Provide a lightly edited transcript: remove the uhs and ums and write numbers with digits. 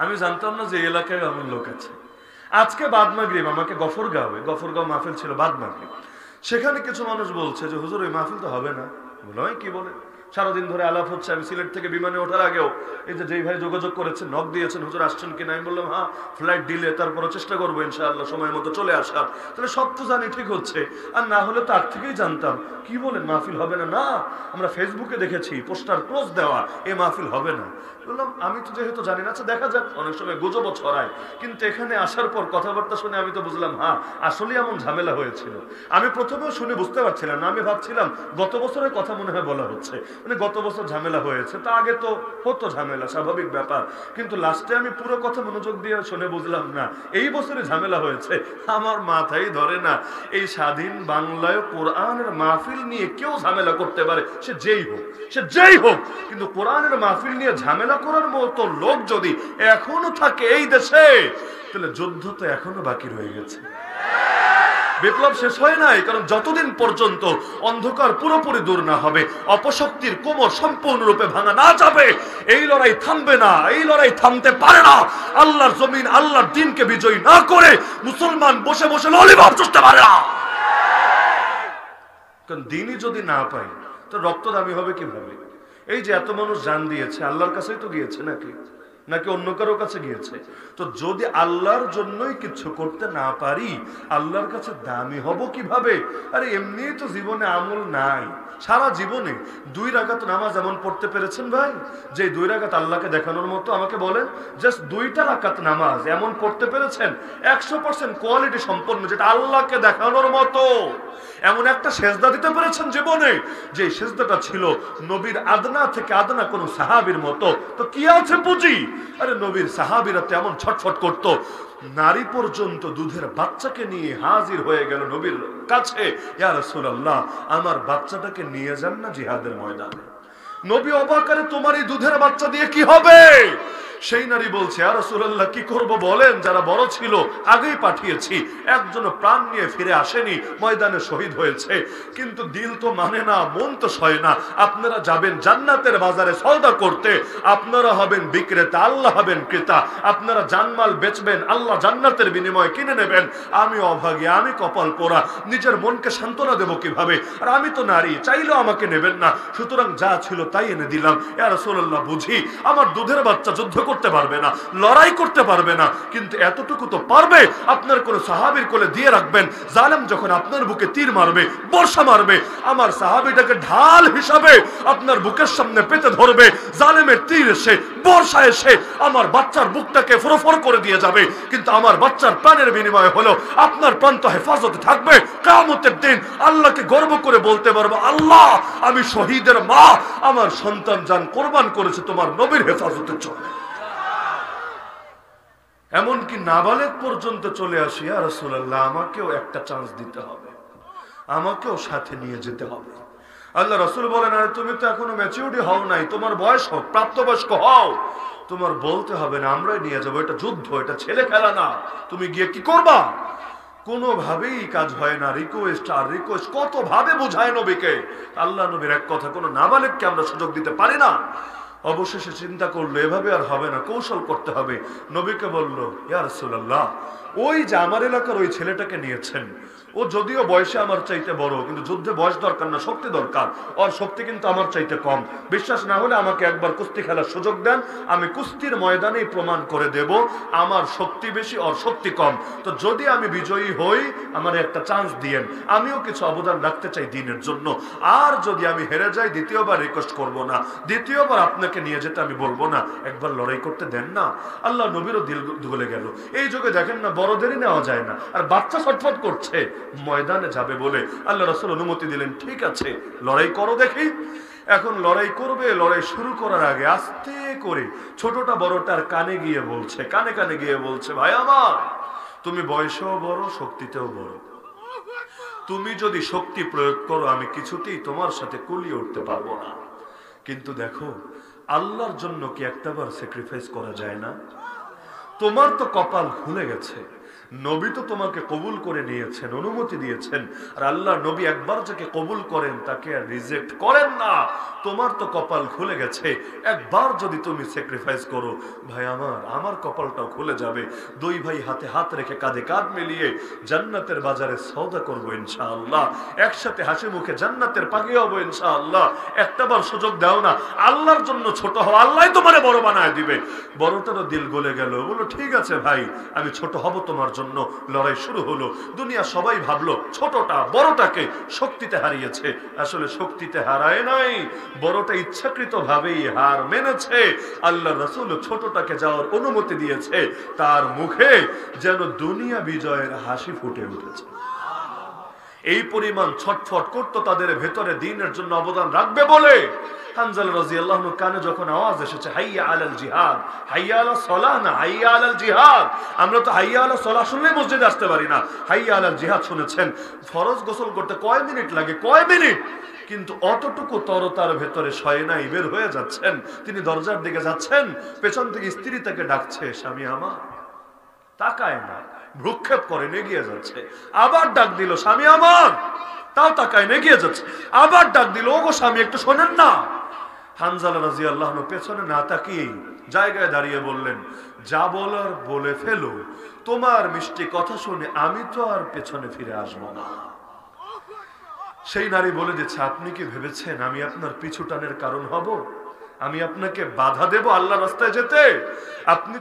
আমি জানতাম না যে এই এলাকায় এমন লোক আছে। আজকে বাদ মাগরিব আমাকে গফরগাঁও মাহফিল ছিল বাদ মাগরিব, সেখানে কিছু মানুষ বলছে যে হুজুর ওই মাহফিল তো হবে না। বলে কি বলে, সারাদিন ধরে আলাপ হচ্ছে। আমি সিলেট থেকে বিমানে ওঠার আগেও এই যে যেই ভাই যোগাযোগ করেছেন, নক দিয়েছেন, হুজুর আসছেন কিনা, আমি বললাম হ্যাঁ ফ্লাইট ডিলে, তারপরে চেষ্টা করবো ইনশাআল্লাহ সময় মতো চলে আসার। তাহলে সব তো জানি ঠিক হচ্ছে, আর না হলে তার থেকেই জানতাম। কি বলেন মাহফিল হবে না? না, আমরা ফেসবুকে দেখেছি পোস্টার ক্লোজ দেওয়া, এ মাহফিল হবে না। বললাম আমি তো যেহেতু জানি না, আচ্ছা দেখা যাক, অনেক সময় গুজবও ছড়ায়। কিন্তু এখানে আসার পর কথাবার্তা শুনে আমি তো বুঝলাম হ্যাঁ আসলেই এমন ঝামেলা হয়েছিল। আমি প্রথমেও শুনে বুঝতে পারছিলাম না, আমি ভাবছিলাম গত বছরের কথা মনে হয় বলা হচ্ছে, মানে গত বছর ঝামেলা হয়েছে, তা আগে তো হতো ঝামেলা, স্বাভাবিক ব্যাপার। কিন্তু লাস্টে আমি পুরো কথা মনোযোগ দিয়ে শুনে বুঝলাম না এই বছরে ঝামেলা হয়েছে। আমার মাথায় ধরে না, এই স্বাধীন বাংলায় কোরআনের মাহফিল নিয়ে কেউ ঝামেলা করতে পারে, সে যেই হোক, কিন্তু কোরআনের মাহফিল নিয়ে ঝামেলা করার মতো লোক যদি এখনো থাকে এই দেশে, তাহলে যুদ্ধ তো এখনো বাকি রয়ে গেছে। বিপ্লব শেষ হয় নাই, কারণ যতদিন পর্যন্ত অন্ধকার পুরোপুরি দূর না হবে, অপশক্তির কোমর সম্পূর্ণরূপে ভাঙা না যাবে, এই লড়াই থামবে না, এই লড়াই থামতে পারে না। আল্লাহর জমিন আল্লাহর দ্বীনকে বিজয়ী না করে মুসলমান বসে বসে ললিপপ চুষতে পারে না। কারণ দ্বীনই যদি না পাই তো রক্ত দামি হবে কিভাবে? এই যে এত মানুষ জান দিয়েছে, আল্লাহর কাছেই তো গিয়েছে নাকি অন্য কারো কাছে গিয়েছে? তো যদি আল্লাহর জন্যই কিছু করতে না পারি, আল্লাহর কাছে দামি হব কিভাবে? আরে এমনি তো জীবনে আমল নাই, সারা জীবনে 2 রাকাত নামাজ এমন পড়তে পেরেছেন ভাই যে 2 রাকাত আল্লাহকে দেখানোর মতো? আমাকে বলেন, জাস্ট 2টা রাকাত নামাজ এমন পড়তে পেরেছেন 100% কোয়ালিটি সম্পন্ন, যেটা আল্লাহকে দেখানোর মতো? এমন একটা সেজদা দিতে পেরেছেন জীবনে যে সেজদাটা ছিল নবীর আদনা থেকে আদনা কোন সাহাবীর মতো? তো কি আছে পুঁজি? আরে নবীর সাহাবীরা তেমন ছটফট করত, নারী পর্যন্ত দুধের বাচ্চাকে নিয়ে হাজির হয়ে গেল নবীর কাছে, ইয়া রাসূলুল্লাহ আমার বাচ্চাটাকে নিয়ে যান না জিহাদের ময়দানে। নবী অবাক, আরে তোমার এই দুধের বাচ্চা দিয়ে কি হবে? সেই নারী বলছে, ইয়া রাসূলুল্লাহ কি করব বলেন, যারা বড় ছিল আগেই পাঠিয়েছি, একজনও প্রাণ নিয়ে ফিরে আসেনি, ময়দানে শহীদ হয়েছে। কিন্তু দিল তো মানে না, মন তো সয় না। আপনারা যাবেন জান্নাতের বাজারে সওদা করতে, আপনারা হবেন বিক্রেতা, আল্লাহ হবেন ক্রেতা। আপনারা জানমাল বেচবেন, আল্লাহ জান্নাতের বিনিময়ে কিনে নেবেন। আমি অভাগী, আমি কপাল পোড়া, নিজের মনকে সান্ত্বনা দেব কিভাবে? আর আমি তো নারী, চাইলেও আমাকে নেবেন না, সুতরাং যা ছিল তাই এনে দিলাম। ইয়া রাসূলুল্লাহ বুঝি আমার দুধের বাচ্চা যুদ্ধ করতে পারবে না, লড়াই করতে পারবে না, কিন্তু এতটুকু তো পারবে, আপনার কোন সাহাবীর কোলে দিয়ে রাখবেন, জালেম যখন আপনার বুকে তীর মারবে, বর্ষা মারবে, আমার সাহাবীটাকে ঢাল হিসাবে আপনার বুকের সামনে পেতে ধরবে। জালেমের তীর এসে, বর্ষা এসে আমার বাচ্চার বুকটাকে ফরফর করে দিয়ে যাবে, কিন্তু আমার বাচ্চার প্রাণের বিনিময়ে হলো আপনার প্রাণ তো হেফাজতে থাকবে। কিয়ামতের দিন আল্লাহকে গর্ব করে বলতে পারবো, আল্লাহ আমি শহীদের মা, আমার সন্তান জান কোরবান করেছে তোমার নবীর হেফাজতের জন্য। এমনকি নাবালেগ পর্যন্ত চলে আসি, ইয়া রাসূলুল্লাহ আমাকেও একটা চান্স দিতে হবে, আমাকেও সাথে নিয়ে যেতে হবে। আল্লাহ রাসূল বলেন, আরে তুমি তো এখনো ম্যাচিউরিটি হও নাই, তোমার বয়স হোক, প্রাপ্তবয়স্ক হও, তোমার বলতে হবে না, আমরাই নিয়ে যাবো। এটা যুদ্ধ, এটা ছেলে খেলা না। তুমি গিয়ে কি করবা? কোনোভাবেই কাজ হয় না। রিকোয়েস্ট আর রিকোয়েস্ট, কত ভাবে বুঝায় নবীকে। আল্লাহ নবীর এক কথা, কোনো নাবালেগকে আমরা সুযোগ দিতে পারি না। অবশেষে চিন্তা করলো এভাবে আর হবে না, কৌশল করতে হবে। নবীকে বলল, ইয়া রাসূলুল্লাহ ওই যে আমার এলাকার ওই ছেলেটাকে নিয়েছেন, ও যদিও বয়সে আমার চাইতে বড়, কিন্তু যুদ্ধে বয়স দরকার না, শক্তি দরকার। ওর শক্তি কিন্তু আমার চাইতে কম। বিশ্বাস না হলে আমাকে একবার কুস্তি খেলার সুযোগ দেন, আমি কুস্তির ময়দানেই প্রমাণ করে দেব আমার শক্তি বেশি, ওর শক্তি কম। তো যদি আমি বিজয়ী হই, আমার একটা চান্স দিয়েন, আমিও কিছু অবদান রাখতে চাই দিনের জন্য। আর যদি আমি হেরে যাই, দ্বিতীয়বার রিকোয়েস্ট করব না, দ্বিতীয়বার আপনাকে নিয়ে যেতে আমি বলবো না, একবার লড়াই করতে দেন না। আল্লাহ নবীরও দিল গলে গেল। এই যুগে দেখেন না, বড়দেরই নেওয়া যায় না, আর বাচ্চা ছটফট করছে ময়দানে যাবে বলে। আল্লাহ রাসূল অনুমতি দিলেন, ঠিক আছে লড়াই করো দেখি। এখন লড়াই করবে, লড়াই শুরু করার আগে আস্তে করে ছোটটা বড়টার কানে গিয়ে বলছে, ভাই আমার তুমি বয়সেও বড়, শক্তিতেও বড়, তুমি যদি শক্তি প্রয়োগ করো আমি কিছুতেই তোমার সাথে কুলিয়ে উঠতে পারবো না। কিন্তু দেখো আল্লাহর জন্য কি একটাবার স্যাক্রিফাইস করা যায় না? তোমার তো কপাল খুলে গেছে, নবী তো তোমাকে কবুল করে নিয়েছেন, অনুমতি দিয়েছেন, আর আল্লাহ নবী একবার যাকে কবুল করেন তাকে আর রিজেক্ট করেন না। তোমার তো কপাল খুলে গেছে, একবার যদি তুমি স্যাক্রিফাইস করো ভাই আমার কপালটাও খুলে যাবে। দুই ভাই হাতে হাত রেখে কাঁধে কাঁধ মিলিয়ে জান্নাতের বাজারে সওদা করবো ইনশাআল্লাহ, একসাথে হাসি মুখে জান্নাতের পাখি হবো ইনশাআল্লাহ। একটাবার সুযোগ দাও না, আল্লাহর জন্য ছোট হও, আল্লাহ তোমারে বড় বানায় দিবে। বড়টারও দিল গলে গেল, বলো ঠিক আছে ভাই আমি ছোট হব তোমার জন্য। লড়াই শুরু হলো। দুনিয়া সবাই ভাবলো ছোটটা বড়টাকে শক্তিতে হারিয়েছে, আসলে শক্তিতে হারায় নাই, বড়টা ইচ্ছাকৃত ভাবেই হার মেনেছে। আল্লাহ রাসূল ছোটটাকে যাওয়ার অনুমতি দিয়েছে, তার মুখে যেন দুনিয়া বিজয়ের হাসি ফুটে উঠেছে। এই পরিমাণ ছটফট করতো তাদের ভেতরে দিনের জন্য অবদান রাখবে বলে। হানজালা রাদিয়াল্লাহু আনহু কানে যখন আওয়াজ এসেছে হাইয়া আলাল জিহাদ, হাইয়া আলাস সালাহ না, হাইয়া আলাল জিহাদ। আমরা তো হাইয়া আলাস সালাহ শুনলেই মসজিদে আসতে পারি না, হাইয়া আলাল জিহাদ শুনেছেন। ফরজ গোসল করতে কয় মিনিট লাগে, কয় মিনিট, কিন্তু অতটুকু তরতার ভেতরে শয়ে নাই, বের হয়ে যাচ্ছেন। তিনি দরজার দিকে যাচ্ছেন, পেছন থেকে স্ত্রী তাকে ডাকছে, স্বামী আমার, তাকায় না, ভ্রুক্ষেপ করে এগিয়ে যাচ্ছে। আবার ডাক দিল, স্বামী আমার, তাও তাকায় এগিয়ে যাচ্ছে। আবার ডাক দিল, ওগো স্বামী একটু শোনেন না। হানজালা রাদিয়াল্লাহু আনহু পেছনে না তাকিয়ে জায়গায় দাঁড়িয়ে বললেন, যা বলার বলে ফেলো, তোমার মিষ্টি কথা শুনে আমি তো আর পেছনে ফিরে আসবো না। সেই নারী বলে দিচ্ছে, আপনি কি ভেবেছেন আমি আপনার পিছু টানের কারণ হব? আমি আপনাকে বাধা দেব আল্লাহর রাস্তায় যেতে? আপনি